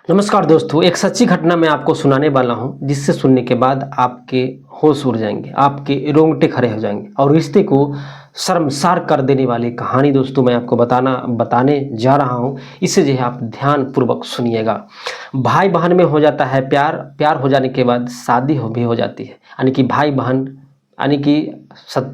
नमस्कार दोस्तों, एक सच्ची घटना मैं आपको सुनाने वाला हूं जिससे सुनने के बाद आपके होश उड़ जाएंगे, आपके रोंगटे खड़े हो जाएंगे और रिश्ते को शर्मसार कर देने वाली कहानी दोस्तों मैं आपको बताने जा रहा हूं। इसे जो है आप ध्यान पूर्वक सुनिएगा। भाई बहन में हो जाता है प्यार, प्यार हो जाने के बाद शादी भी हो जाती है, यानी कि भाई बहन यानी कि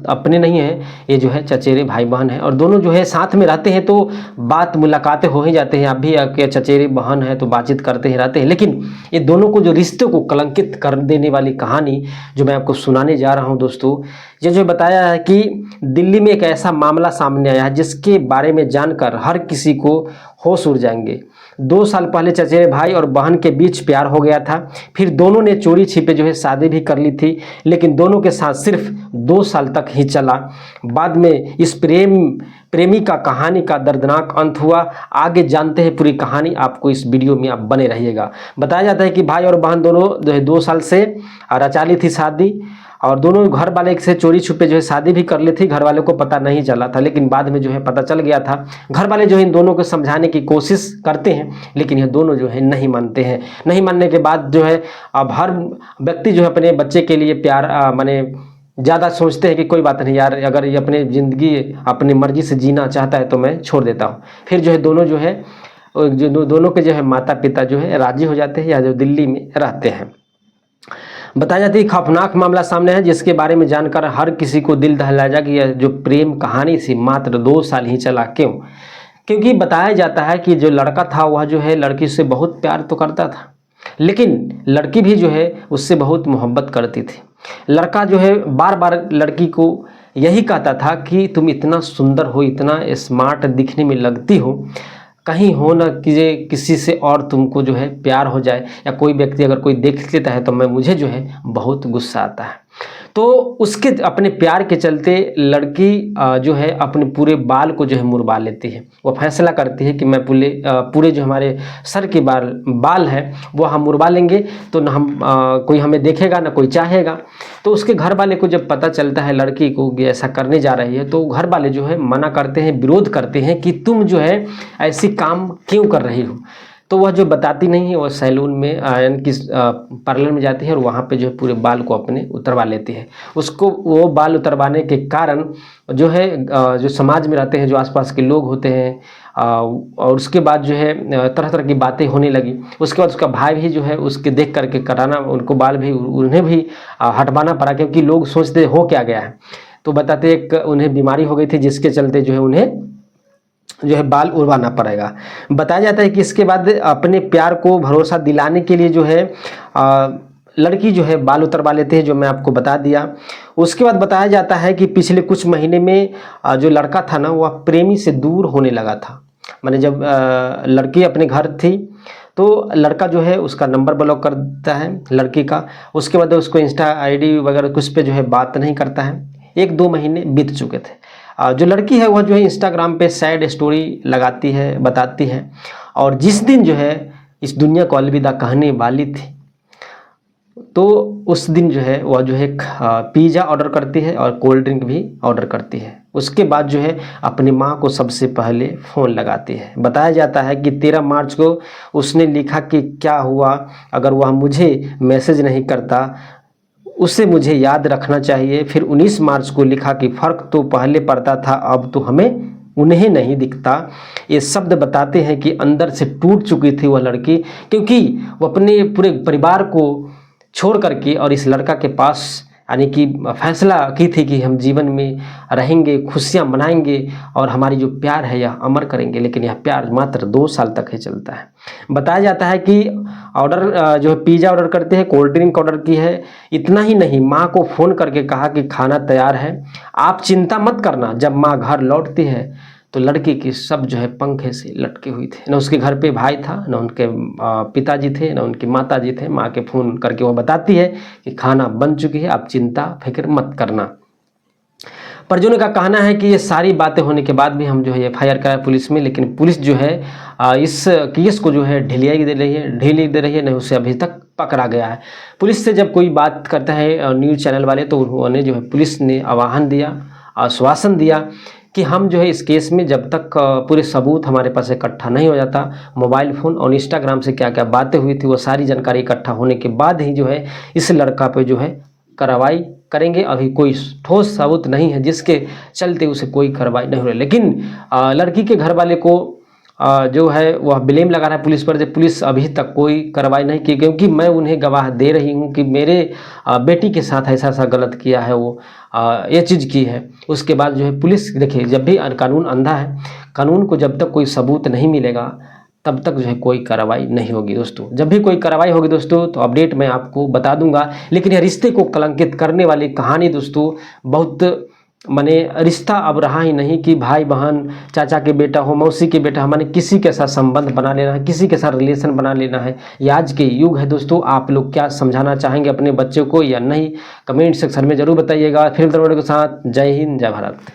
अपने नहीं हैं, ये जो है चचेरे भाई बहन हैं और दोनों जो है साथ में रहते हैं तो बात मुलाकातें हो ही जाते हैं। आप भी आपके चचेरे बहन है तो बातचीत करते ही रहते हैं, लेकिन ये दोनों को जो रिश्ते को कलंकित कर देने वाली कहानी जो मैं आपको सुनाने जा रहा हूं दोस्तों, ये जो बताया है कि दिल्ली में एक ऐसा मामला सामने आया है जिसके बारे में जानकर हर किसी को होश उड़ जाएंगे। 2 साल पहले चचेरे भाई और बहन के बीच प्यार हो गया था। फिर दोनों ने चोरी छिपे जो है शादी भी कर ली थी, लेकिन दोनों के साथ सिर्फ 2 साल तक ही चला। बाद में इस प्रेमी का कहानी का दर्दनाक अंत हुआ। आगे जानते हैं पूरी कहानी, आपको इस वीडियो में आप बने रहिएगा। बताया जाता है कि भाई और बहन दोनों जो है 2 साल से रचा ली थी शादी और दोनों घर वाले से चोरी छुपे जो है शादी भी कर ली थी। घर वालों को पता नहीं चला था, लेकिन बाद में जो है पता चल गया था। घर वाले जो है इन दोनों को समझाने की कोशिश करते हैं, लेकिन ये दोनों जो है नहीं मानते हैं। नहीं मानने के बाद जो है अब हर व्यक्ति जो है अपने बच्चे के लिए प्यार माने ज़्यादा सोचते हैं कि कोई बात नहीं यार, अगर ये अपनी ज़िंदगी अपनी मर्जी से जीना चाहता है तो मैं छोड़ देता हूँ। फिर जो है दोनों जो है दोनों के जो है माता पिता जो है राजी हो जाते हैं या जो दिल्ली में रहते हैं। बताया जाता है खौफनाक मामला सामने है जिसके बारे में जानकर हर किसी को दिल दहला जा कि यह जो प्रेम कहानी थी मात्र 2 साल ही चला। क्योंकि बताया जाता है कि जो लड़का था वह जो है लड़की से बहुत प्यार तो करता था, लेकिन लड़की भी जो है उससे बहुत मोहब्बत करती थी। लड़का जो है बार बार लड़की को यही कहता था कि तुम इतना सुंदर हो, इतना स्मार्ट दिखने में लगती हो, कहीं हो ना कि किसी से और तुमको जो है प्यार हो जाए, या कोई व्यक्ति अगर कोई देख लेता है तो मुझे जो है बहुत गुस्सा आता है। तो उसके अपने प्यार के चलते लड़की जो है अपने पूरे बाल को जो है मुड़वा लेती है। वो फैसला करती है कि मैं पूरे जो हमारे सर के बाल है वो हम मुड़वा लेंगे, तो ना हम कोई हमें देखेगा ना कोई चाहेगा। तो उसके घर वाले को जब पता चलता है लड़की को कि ऐसा करने जा रही है, तो घर वाले जो है मना करते हैं, विरोध करते हैं कि तुम जो है ऐसी काम क्यों कर रही हो। तो वह जो बताती नहीं है, वह सैलून में यानी कि पार्लर में जाती है और वहाँ पे जो है पूरे बाल को अपने उतरवा लेती है। उसको वो बाल उतरवाने के कारण जो है जो समाज में रहते हैं, जो आसपास के लोग होते हैं, और उसके बाद जो है तरह तरह की बातें होने लगी। उसके बाद उसका भाई भी जो है उसके देख करके कराना, उनको बाल भी उन्हें भी हटवाना पड़ा, क्योंकि लोग सोचते हो क्या गया है। तो बताते एक उन्हें बीमारी हो गई थी जिसके चलते जो है उन्हें जो है बाल उड़वाना पड़ेगा। बताया जाता है कि इसके बाद अपने प्यार को भरोसा दिलाने के लिए जो है लड़की जो है बाल उतरवा लेते हैं, जो मैं आपको बता दिया। उसके बाद बताया जाता है कि पिछले कुछ महीने में जो लड़का था ना वह प्रेमी से दूर होने लगा था। माने जब लड़की अपने घर थी तो लड़का जो है उसका नंबर ब्लॉक कर देता है लड़की का। उसके बाद उसको इंस्टा आईडी वगैरह कुछ पे जो है बात नहीं करता है। 1-2 महीने बीत चुके थे। जो लड़की है वह जो है इंस्टाग्राम पे सैड स्टोरी लगाती है, बताती है, और जिस दिन जो है इस दुनिया को अलविदा कहने वाली थी तो उस दिन जो है वह जो है पिज़्ज़ा ऑर्डर करती है और कोल्ड ड्रिंक भी ऑर्डर करती है। उसके बाद जो है अपनी माँ को सबसे पहले फ़ोन लगाती है। बताया जाता है कि 13 मार्च को उसने लिखा कि क्या हुआ अगर वह मुझे मैसेज नहीं करता, उसे मुझे याद रखना चाहिए। फिर 19 मार्च को लिखा कि फ़र्क तो पहले पड़ता था, अब तो हमें उन्हें नहीं दिखता। ये शब्द बताते हैं कि अंदर से टूट चुकी थी वह लड़की, क्योंकि वो अपने पूरे परिवार को छोड़ करके और इस लड़का के पास यानी कि फैसला की थी कि हम जीवन में रहेंगे, खुशियाँ मनाएंगे और हमारी जो प्यार है यह अमर करेंगे, लेकिन यह प्यार मात्र 2 साल तक ही चलता है। बताया जाता है कि ऑर्डर जो है पिज़्ज़ा ऑर्डर करते हैं, कोल्ड ड्रिंक ऑर्डर की है। इतना ही नहीं, माँ को फ़ोन करके कहा कि खाना तैयार है, आप चिंता मत करना। जब माँ घर लौटती है तो लड़की की सब जो है पंखे से लटके हुई थे। न उसके घर पे भाई था, न उनके पिताजी थे, न उनकी माताजी थे। माँ के फ़ोन करके वो बताती है कि खाना बन चुकी है, आप चिंता फिक्र मत करना। परिजनों का कहना है कि ये सारी बातें होने के बाद भी हम जो है FIR कराए पुलिस में, लेकिन पुलिस जो है इस केस को जो है ढीली दे रही है, नहीं उसे अभी तक पकड़ा गया है। पुलिस से जब कोई बात करता है न्यूज़ चैनल वाले, तो उन्होंने जो है पुलिस ने आह्वान दिया, आश्वासन दिया कि हम जो है इस केस में जब तक पूरे सबूत हमारे पास इकट्ठा नहीं हो जाता, मोबाइल फ़ोन और इंस्टाग्राम से क्या क्या बातें हुई थी वो सारी जानकारी इकट्ठा होने के बाद ही जो है इस लड़का पे जो है कार्रवाई करेंगे। अभी कोई ठोस सबूत नहीं है जिसके चलते उसे कोई कार्रवाई नहीं हो रही। लेकिन लड़की के घर वाले को जो है वह ब्लेम लगा रहा है पुलिस पर, जब पुलिस अभी तक कोई कार्रवाई नहीं की, क्योंकि मैं उन्हें गवाह दे रही हूँ कि मेरे बेटी के साथ ऐसा ऐसा गलत किया है, वो ये चीज़ की है। उसके बाद जो है पुलिस, देखिए जब भी कानून अंधा है, कानून को जब तक कोई सबूत नहीं मिलेगा तब तक जो है कोई कार्रवाई नहीं होगी दोस्तों। जब भी कोई कार्रवाई होगी दोस्तों तो अपडेट मैं आपको बता दूंगा। लेकिन यह रिश्ते को कलंकित करने वाली कहानी दोस्तों, बहुत माने रिश्ता अब रहा ही नहीं कि भाई बहन, चाचा के बेटा हो, मौसी के बेटा हो, माने किसी के साथ संबंध बना लेना है, किसी के साथ रिलेशन बना लेना है। ये आज के युग है दोस्तों। आप लोग क्या समझाना चाहेंगे अपने बच्चों को या नहीं, कमेंट सेक्शन में जरूर बताइएगा। फिल्म के साथ जय हिंद, जय भारत।